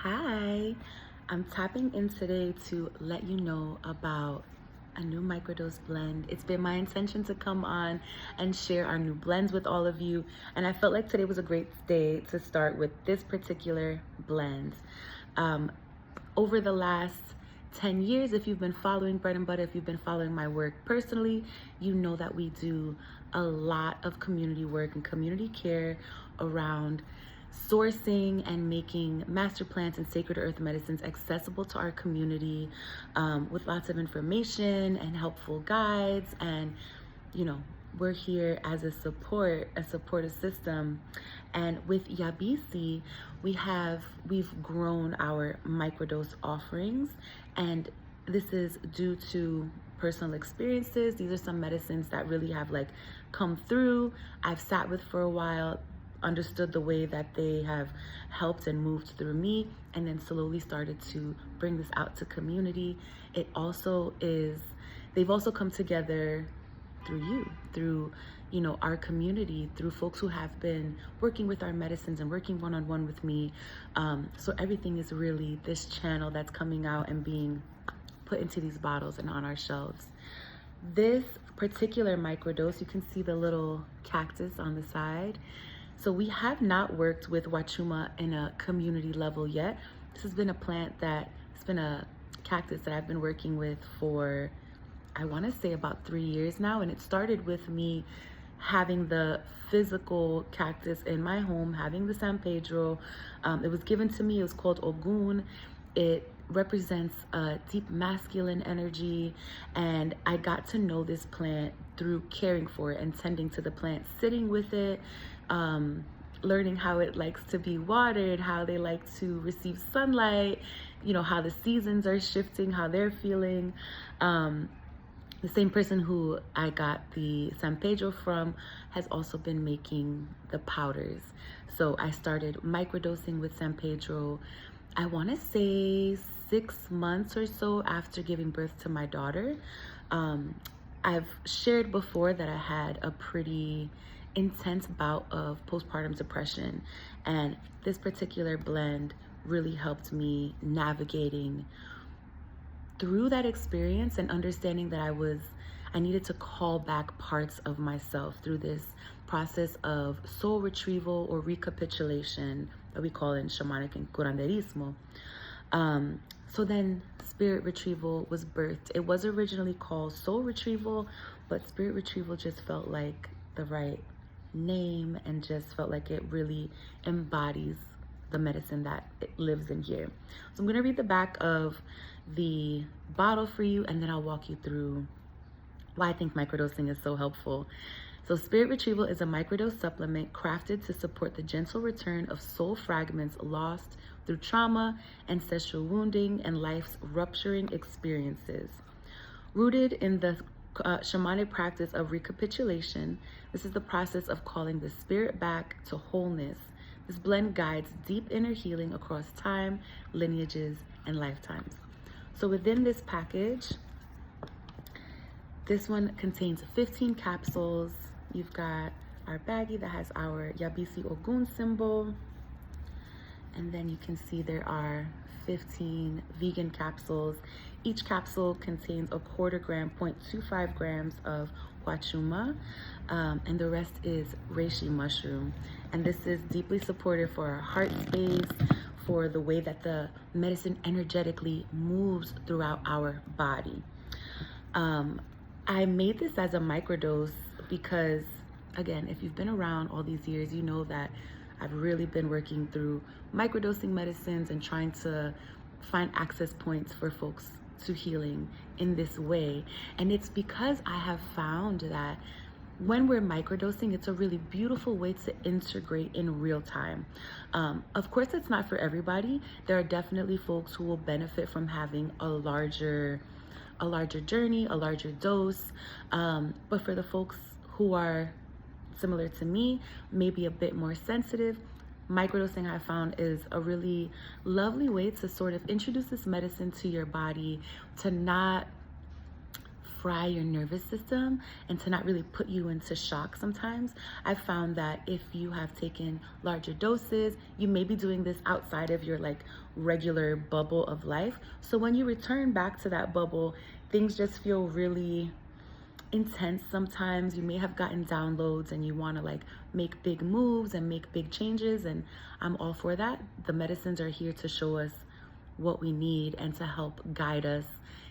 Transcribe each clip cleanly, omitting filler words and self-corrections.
Hi, I'm tapping in today to let you know about a new microdose blend. It's been my intention to come on and share our new blends with all of you, and I felt like today was a great day to start with this particular blend. Um, Over the last 10 years, if you've been following Bread and Butter, if you've been following my work personally, you know that we do a lot of community work and community care around sourcing and making master plants and sacred earth medicines accessible to our community, with lots of information and helpful guides. And you know, we're here as a supportive system. And with Yabisi, we've grown our microdose offerings, and this is due to personal experiences. These are some medicines that really have like come through, I've sat with for a while, understood the way that they have helped and moved through me, and then slowly started to bring this out to community. They've also come together through our community, through folks who have been working with our medicines and working one-on-one with me. So everything is really this channel that's coming out and being put into these bottles and on our shelves. This particular microdose, you can see the little cactus on the side. So we have not worked with Huachuma in a community level yet. This has been a cactus that I've been working with for, I want to say, about 3 years now. And it started with me having the physical cactus in my home, having the San Pedro. It was given to me. It was called Ogun. It represents a deep masculine energy, and I got to know this plant through caring for it and tending to the plant, sitting with it, learning how it likes to be watered, how they like to receive sunlight, how the seasons are shifting, how they're feeling. The same person who I got the San Pedro from has also been making the powders. So I started microdosing with San Pedro, I want to say 6 months or so after giving birth to my daughter. I've shared before that I had a pretty intense bout of postpartum depression, and this particular blend really helped me navigating through that experience and understanding that I needed to call back parts of myself through this process of soul retrieval or recapitulation that we call in shamanic and curanderismo. So then Spirit Retrieval was birthed. It was originally called Soul Retrieval, but Spirit Retrieval just felt like the right name and just felt like it really embodies the medicine that it lives in here. So I'm going to read the back of the bottle for you, and then I'll walk you through why I think microdosing is so helpful. So Spirit Retrieval is a microdose supplement crafted to support the gentle return of soul fragments lost through trauma, ancestral wounding, and life's rupturing experiences. Rooted in the shamanic practice of recapitulation, this is the process of calling the spirit back to wholeness. This blend guides deep inner healing across time, lineages, and lifetimes. So within this package, this one contains 15 capsules. You've got our baggie that has our Yabisi Ogun symbol. And then you can see there are 15 vegan capsules. Each capsule contains a 1/4 gram, 0.25 grams of Huachuma, and the rest is Reishi mushroom. And this is deeply supportive for our heart space, for the way that the medicine energetically moves throughout our body. I made this as a microdose because, again, if you've been around all these years, you know that I've really been working through microdosing medicines and trying to find access points for folks to healing in this way. And it's because I have found that when we're microdosing, it's a really beautiful way to integrate in real time. Of course, it's not for everybody. There are definitely folks who will benefit from having a larger journey, a larger dose. But for the folks who are similar to me, maybe a bit more sensitive, microdosing, I found, is a really lovely way to sort of introduce this medicine to your body, to not fry your nervous system and to not really put you into shock sometimes. I've found that if you have taken larger doses, you may be doing this outside of your like regular bubble of life. So when you return back to that bubble, things just feel really intense sometimes. You may have gotten downloads and you want to like make big moves and make big changes, and I'm all for that. The medicines are here to show us what we need and to help guide us,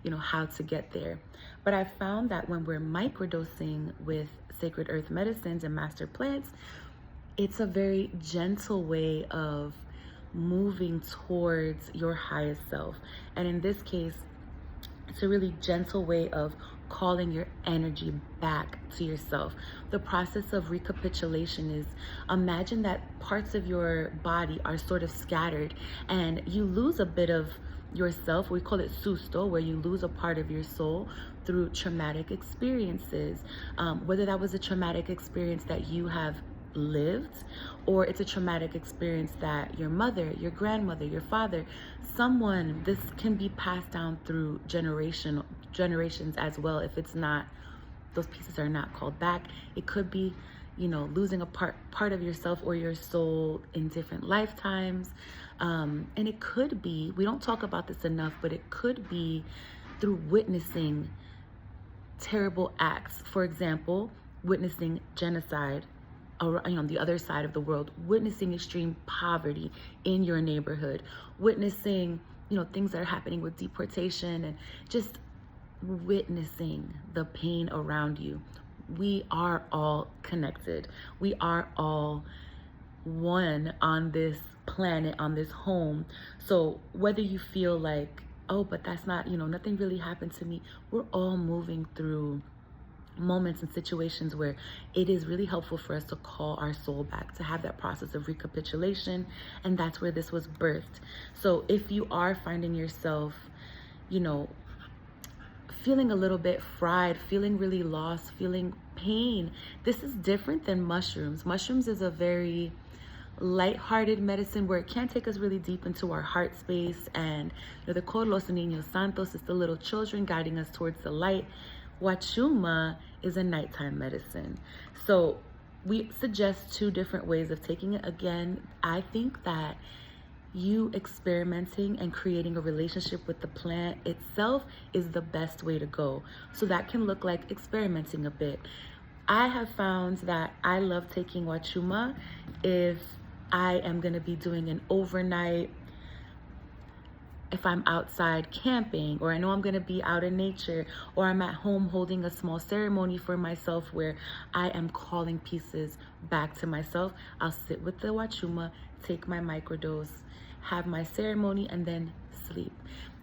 you know, how to get there. But I found that when we're microdosing with sacred earth medicines and master plants, it's a very gentle way of moving towards your highest self. And in this case, it's a really gentle way of calling your energy back to yourself. The process of recapitulation is, imagine that parts of your body are sort of scattered and you lose a bit of yourself. We call it Susto, where you lose a part of your soul through traumatic experiences. Whether that was a traumatic experience that you have lived, or it's a traumatic experience that your mother, your grandmother, your father, someone, this can be passed down through generations as well. If it's not, those pieces are not called back. It could be, you know, losing a part of yourself or your soul in different lifetimes. And it could be, we don't talk about this enough, but it could be through witnessing terrible acts. For example, witnessing genocide on the other side of the world, witnessing extreme poverty in your neighborhood, witnessing, you know, things that are happening with deportation, and just witnessing the pain around you. We are all connected. We are all one on this planet, on this home. So whether you feel like, oh, but that's not, you know, nothing really happened to me, we're all moving through moments and situations where it is really helpful for us to call our soul back, to have that process of recapitulation. And that's where this was birthed. So if you are finding yourself, you know, feeling a little bit fried, feeling really lost, feeling pain, this is different than mushrooms. Mushrooms is a very light-hearted medicine where it can take us really deep into our heart space, and you know, they call los niños santos, it's the little children guiding us towards the light. Huachuma is a nighttime medicine. So we suggest two different ways of taking it. Again, I think that you experimenting and creating a relationship with the plant itself is the best way to go. So that can look like experimenting a bit. I have found that I love taking Huachuma if I am going to be doing an overnight, if I'm outside camping, or I know I'm going to be out in nature, or I'm at home holding a small ceremony for myself where I am calling pieces back to myself. I'll sit with the Huachuma, take my microdose, have my ceremony, and then sleep.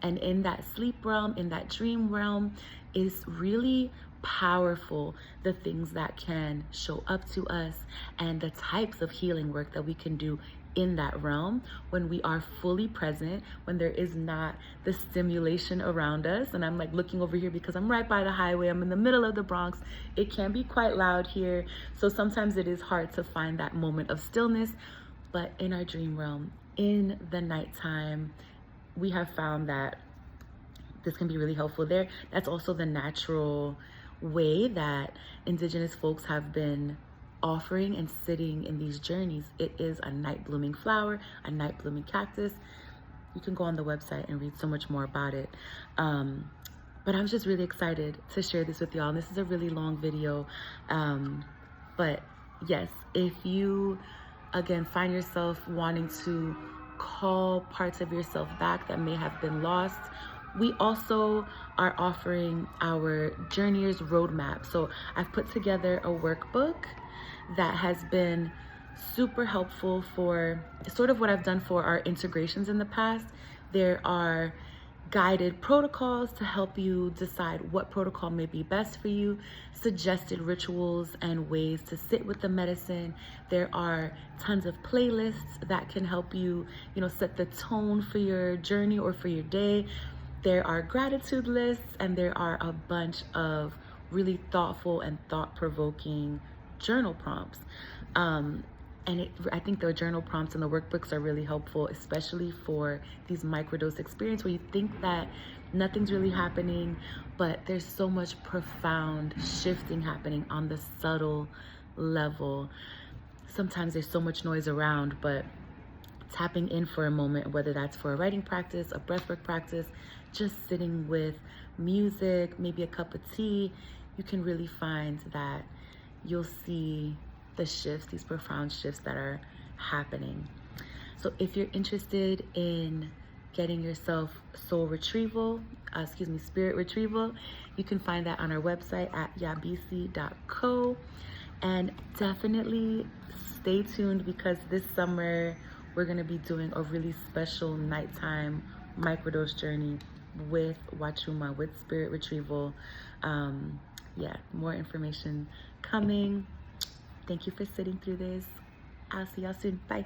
And in that sleep realm, in that dream realm, is really powerful, the things that can show up to us and the types of healing work that we can do in that realm when we are fully present, when there is not the stimulation around us. And I'm like looking over here because I'm right by the highway, I'm in the middle of the Bronx. It can be quite loud here, so sometimes it is hard to find that moment of stillness. But in our dream realm, in the nighttime, we have found that this can be really helpful there. That's also the natural way that indigenous folks have been offering and sitting in these journeys. It is a night blooming flower, a night blooming cactus. You can go on the website and read so much more about it. But I was just really excited to share this with y'all. And this is a really long video. But yes, if you, again, find yourself wanting to call parts of yourself back that may have been lost, we also are offering our Journeyers Roadmap. So I've put together a workbook that has been super helpful for sort of what I've done for our integrations in the past. There are guided protocols to help you decide what protocol may be best for you, suggested rituals and ways to sit with the medicine. There are tons of playlists that can help you, you know, set the tone for your journey or for your day. There are gratitude lists, and there are a bunch of really thoughtful and thought-provoking journal prompts. And I think the journal prompts and the workbooks are really helpful, especially for these microdose experience where you think that nothing's really happening, but there's so much profound shifting happening on the subtle level. Sometimes there's so much noise around, but tapping in for a moment, whether that's for a writing practice, a breathwork practice, just sitting with music, maybe a cup of tea, you can really find that you'll see the shifts, these profound shifts that are happening. So if you're interested in getting yourself spirit retrieval, you can find that on our website at yabisi.co. And definitely stay tuned, because this summer we're going to be doing a really special nighttime microdose journey with Huachuma, with Spirit Retrieval. Yeah, more information coming. Thank you for sitting through this. I'll see y'all soon. Bye.